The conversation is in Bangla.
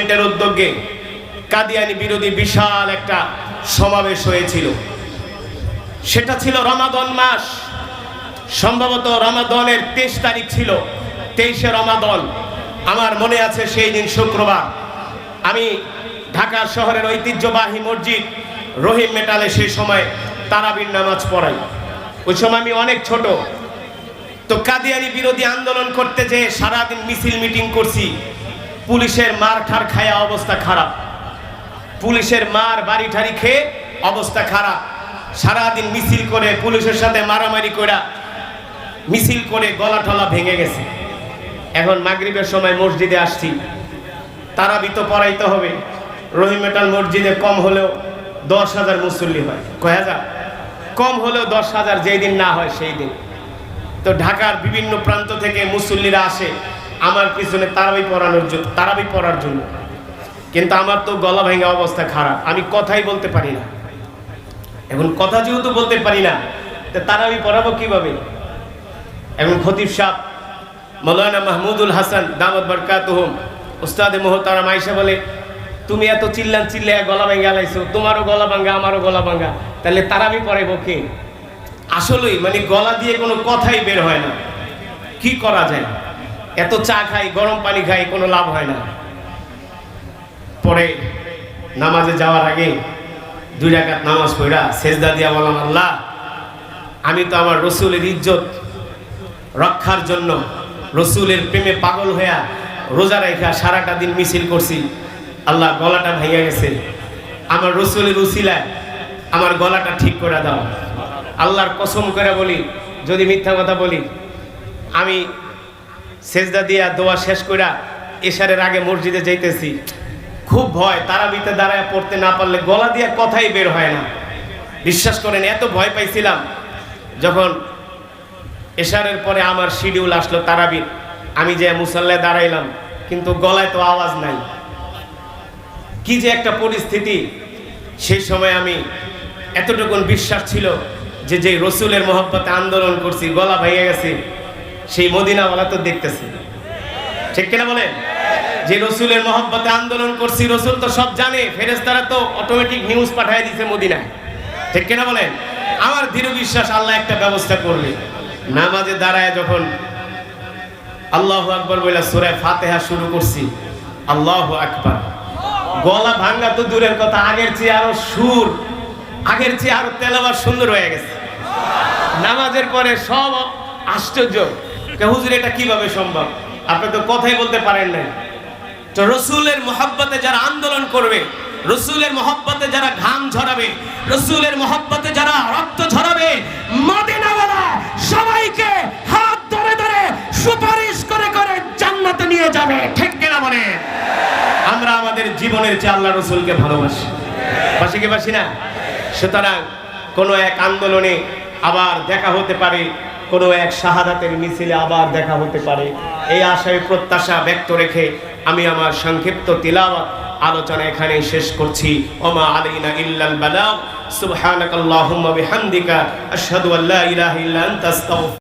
মুসল্লিদের উদ্যোগে কাদিয়ানী বিরোধী বিশাল একটা সমাবেশ হয়েছিল। সেটা ছিল রমাদান মাস, সম্ভবত রমাদানের 23 তারিখ ছিল, 23শে রমাদান। আমার মনে আছে সেই দিন শুক্রবার আমি ঢাকা শহরের ঐতিহ্যবাহী মসজিদ রহিম মেটালে সেই সময় তারাবির নামাজ পড়াই। ওই সময় আমি অনেক ছোট। তো কাদিয়ানী বিরোধী আন্দোলন করতে যেয়ে সারাদিন মিছিল মিটিং করছি। পুলিশের মার ঠার খায়া অবস্থা খারাপ, পুলিশের মার বাড়ি ঠারি খেয়ে অবস্থা খারাপ। সারাদিন মিছিল করে পুলিশের সাথে মারামারি করে মিছিল করে গলা টলা ভেঙে গেছে। এখন মাগরিবের সময় মসজিদে আসছি, তারাবি তো পড়াইতে হবে। রহিম মেটাল মসজিদে কম হলেও 10,000 মুসল্লি হয়। কয় হাজার? কম হলেও 10,000, যেই দিন না হয় সেই দিন। তো ঢাকার বিভিন্ন প্রান্ত থেকে মুসল্লিরা আসে আমার পিছনে তারাবি পড়ার জন্য। কিন্তু আমার তো গলা ভাঙা অবস্থা খারাপ, আমি কথাই বলতে পারি না। এখন কথা যেহেতু বলতে পারি না, তো তারাবি পড়াবো কিভাবে? এখন খতিব সাহেব মৌলানা মাহমুদুল হাসান দামত বরকাতুহুম উস্তাদে মোহতারাম আয়েশা বলে, তুমি এত চিল্লে গলা ভাঙ্গা লাইছো, তোমারও গলা ভাঙ্গা আমারও গলা ভাঙ্গা, তাহলে তারাবি পড়াইবো কে? আসলেই মানে গলা দিয়ে কোনো কথাই বের হয় না। কি করা যায়? এত চা খাই, গরম পানি খাই, কোনো লাভ হয় না। পরে নামাজে যাওয়ার আগে 2 রাকাত নামাজ পড়া সেজদা দিয়া বললাম, আল্লাহ আমি তো আমার রসুলের ইজ্জত রক্ষার জন্য রসুলের প্রেমে পাগল হইয়া রোজা রাখা সারাটা দিন মিছিল করছি। আল্লাহ গলাটা ভেঙে গেছে, আমার রসুলের উসিলায় আমার গলাটা ঠিক করে দাও। আল্লাহর কসম করে বলি, যদি মিথ্যা কথা বলি, আমি সেজদা দিয়া দোয়া শেষ করে এশারের আগে মসজিদে যাইতেছি, খুব ভয়, তারাবিতে দাঁড়ায় পড়তে না পারলে গলা দিয়ে কথাই বের হয় না। বিশ্বাস করেন এত ভয় পাইছিলাম। যখন এশারের পরে আমার শিডিউল আসলো তারাবির, আমি যে মুসাল্লায় দাঁড়াইলাম, কিন্তু গলায় তো আওয়াজ নাই। কি যে একটা পরিস্থিতি! সেই সময় আমি এতটুকুন বিশ্বাস ছিল যে যে রসুলের মহব্বতে আন্দোলন করছি, গলা ভেঙে গেছে, সেই মদিনাওয়ালা তো দেখতেছে। ঠিক কিনা বলেন? যে রসুলের মহব্বতে আন্দোলন করছি, রসুল তো সব জানে, ফেরেশতারা তো অটোমেটিক নিউজ পাঠিয়ে দিছে মদিনায়। ঠিক কিনা বলেন? আমার দৃঢ় বিশ্বাস আল্লাহ একটা ব্যবস্থা করবে। নামাজে দাঁড়ায় যখন আল্লাহু আকবার বলে সূরা ফাতিহা শুরু করছি, আল্লাহু আকবার, গলা ভাঙা তো দূরের কথা, আগের চেয়ে আরো সুর, আগের চেয়ে আরো তেলাওয়াত সুন্দর হয়ে গেছে। নামাজের পরে সব আশ্চর্য, হুজুর এটা কিভাবে সম্ভব? আপনি তো কথাই বলতে পারেন না। তো রসুলের মহব্বতে যারা আন্দোলন করবে, রসুলের মহব্বতে যারা ঘাম ঝরাবে, রসুলের মহব্বতে যারা রক্ত ঝরাবে, মদিনাওয়ালা সবাইকে হাত ধরে ধরে সুপারিশ করে করে জান্নাতে নিয়ে যাবে। ঠিক কিনা বলেন? আমরা আমাদের জীবনের চেয়ে আল্লাহ রসুলকে ভালোবাসি, বাসি কি বাসি না? সুতরাং কোনো এক আন্দোলনে আবার দেখা হতে পারে, কোনো এক শাহাদাতের মিছিলে আবার দেখা হতে পারে, এই আশায় প্রত্যাশা ব্যক্ত রেখে আমি আমার সংক্ষিপ্ত তিলাওয়াত আলোচনা এখানেই শেষ করছি। ওমা আলাইনা ইল্লাল বালাগ। সুবহানাকাল্লাহুম্মা বিহামদিকা আশহাদু আল্লা ইলাহা ইল্লা আনতা আস্তাগফিরুকা।